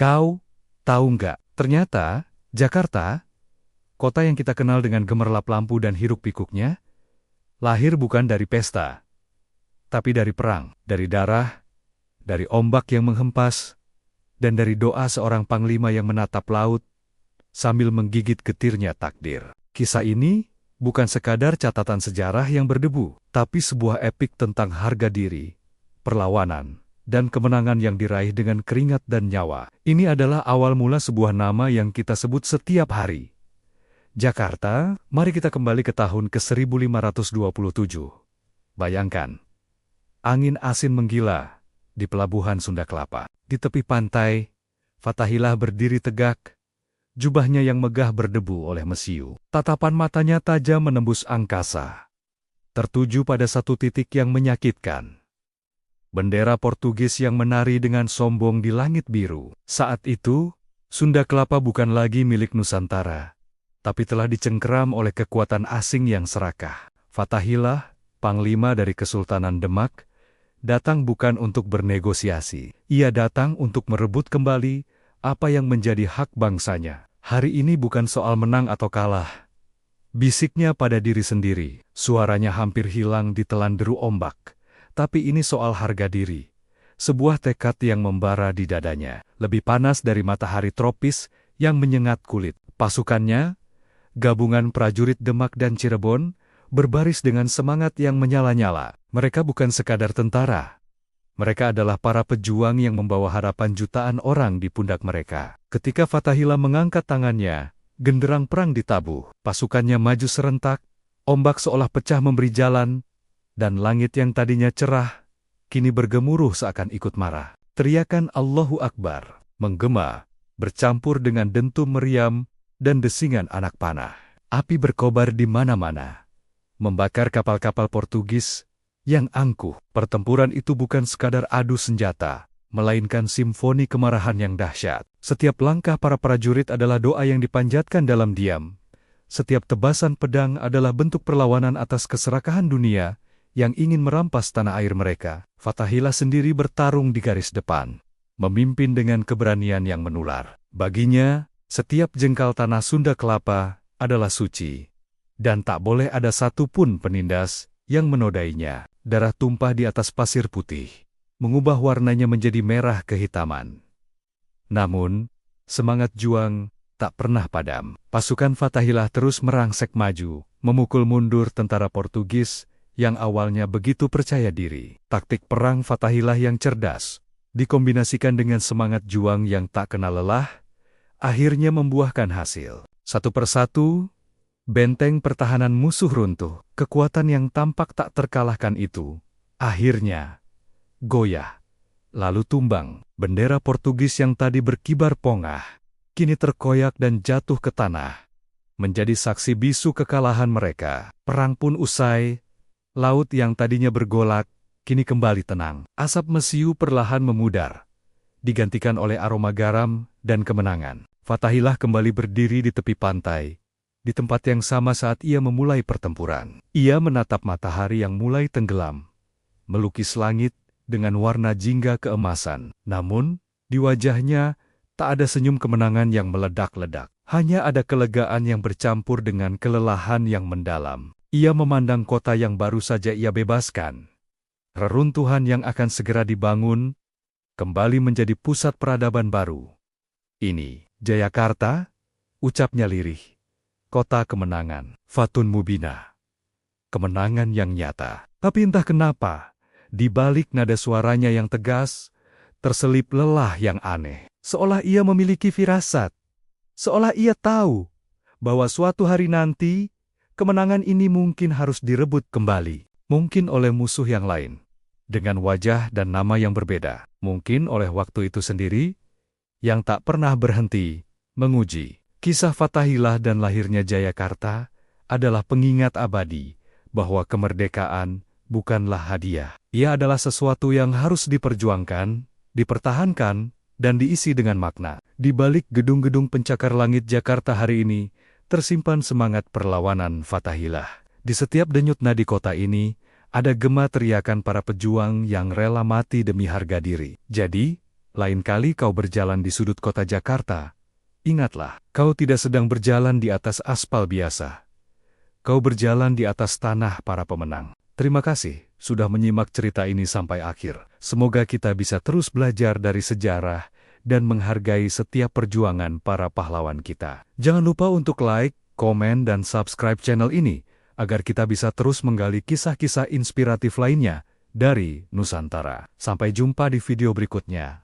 Kau tahu nggak? Ternyata, Jakarta, kota yang kita kenal dengan gemerlap lampu dan hiruk-pikuknya, lahir bukan dari pesta, tapi dari perang, dari darah, dari ombak yang menghempas, dan dari doa seorang panglima yang menatap laut sambil menggigit getirnya takdir. Kisah ini bukan sekadar catatan sejarah yang berdebu, tapi sebuah epik tentang harga diri, perlawanan, dan kemenangan yang diraih dengan keringat dan nyawa. Ini adalah awal mula sebuah nama yang kita sebut setiap hari. Jakarta, mari kita kembali ke tahun ke-1527. Bayangkan, angin asin menggila di pelabuhan Sunda Kelapa. Di tepi pantai, Fathahillah berdiri tegak, jubahnya yang megah berdebu oleh mesiu. Tatapan matanya tajam menembus angkasa, tertuju pada satu titik yang menyakitkan. Bendera Portugis yang menari dengan sombong di langit biru. Saat itu, Sunda Kelapa bukan lagi milik Nusantara, tapi telah dicengkeram oleh kekuatan asing yang serakah. Fathahillah, panglima dari Kesultanan Demak, datang bukan untuk bernegosiasi. Ia datang untuk merebut kembali apa yang menjadi hak bangsanya. Hari ini bukan soal menang atau kalah, bisiknya pada diri sendiri. Suaranya hampir hilang ditelan deru ombak. Tapi ini soal harga diri. Sebuah tekad yang membara di dadanya, lebih panas dari matahari tropis yang menyengat kulit. Pasukannya, gabungan prajurit Demak dan Cirebon, berbaris dengan semangat yang menyala-nyala. Mereka bukan sekadar tentara. Mereka adalah para pejuang yang membawa harapan jutaan orang di pundak mereka. Ketika Fathahillah mengangkat tangannya, genderang perang ditabuh. Pasukannya maju serentak, ombak seolah pecah memberi jalan, dan langit yang tadinya cerah, kini bergemuruh seakan ikut marah. Teriakan Allahu Akbar menggema, bercampur dengan dentum meriam dan desingan anak panah. Api berkobar di mana-mana, membakar kapal-kapal Portugis yang angkuh. Pertempuran itu bukan sekadar adu senjata, melainkan simfoni kemarahan yang dahsyat. Setiap langkah para prajurit adalah doa yang dipanjatkan dalam diam. Setiap tebasan pedang adalah bentuk perlawanan atas keserakahan dunia yang ingin merampas tanah air mereka. Fathahillah sendiri bertarung di garis depan, memimpin dengan keberanian yang menular. Baginya, setiap jengkal tanah Sunda Kelapa adalah suci, dan tak boleh ada satupun penindas yang menodainya. Darah tumpah di atas pasir putih, mengubah warnanya menjadi merah kehitaman. Namun, semangat juang tak pernah padam. Pasukan Fathahillah terus merangsek maju, memukul mundur tentara Portugis yang awalnya begitu percaya diri. Taktik perang Fathahillah yang cerdas, dikombinasikan dengan semangat juang yang tak kenal lelah, akhirnya membuahkan hasil. Satu persatu, benteng pertahanan musuh runtuh. Kekuatan yang tampak tak terkalahkan itu, akhirnya goyah, lalu tumbang. Bendera Portugis yang tadi berkibar pongah, kini terkoyak dan jatuh ke tanah, menjadi saksi bisu kekalahan mereka. Perang pun usai. Laut yang tadinya bergolak, kini kembali tenang. Asap mesiu perlahan memudar, digantikan oleh aroma garam dan kemenangan. Fathahillah kembali berdiri di tepi pantai, di tempat yang sama saat ia memulai pertempuran. Ia menatap matahari yang mulai tenggelam, melukis langit dengan warna jingga keemasan. Namun, di wajahnya tak ada senyum kemenangan yang meledak-ledak. Hanya ada kelegaan yang bercampur dengan kelelahan yang mendalam. Ia memandang kota yang baru saja ia bebaskan. Reruntuhan yang akan segera dibangun, kembali menjadi pusat peradaban baru. Ini, Jayakarta, ucapnya lirih. Kota kemenangan, Fatun Mubina. Kemenangan yang nyata. Tapi entah kenapa, di balik nada suaranya yang tegas, terselip lelah yang aneh. Seolah ia memiliki firasat. Seolah ia tahu bahwa suatu hari nanti, kemenangan ini mungkin harus direbut kembali. Mungkin oleh musuh yang lain, dengan wajah dan nama yang berbeda. Mungkin oleh waktu itu sendiri, yang tak pernah berhenti menguji. Kisah Fathahillah dan lahirnya Jayakarta adalah pengingat abadi bahwa kemerdekaan bukanlah hadiah. Ia adalah sesuatu yang harus diperjuangkan, dipertahankan, dan diisi dengan makna. Di balik gedung-gedung pencakar langit Jakarta hari ini, tersimpan semangat perlawanan Fathahillah. Di setiap denyut nadi kota ini, ada gema teriakan para pejuang yang rela mati demi harga diri. Jadi, Lain kali kau berjalan di sudut kota Jakarta, ingatlah, kau tidak sedang berjalan di atas aspal biasa. Kau berjalan di atas tanah para pemenang. Terima kasih sudah menyimak cerita ini sampai akhir. Semoga kita bisa terus belajar dari sejarah dan menghargai setiap perjuangan para pahlawan kita. Jangan lupa untuk like, komen, dan subscribe channel ini, agar kita bisa terus menggali kisah-kisah inspiratif lainnya dari Nusantara. Sampai jumpa di video berikutnya.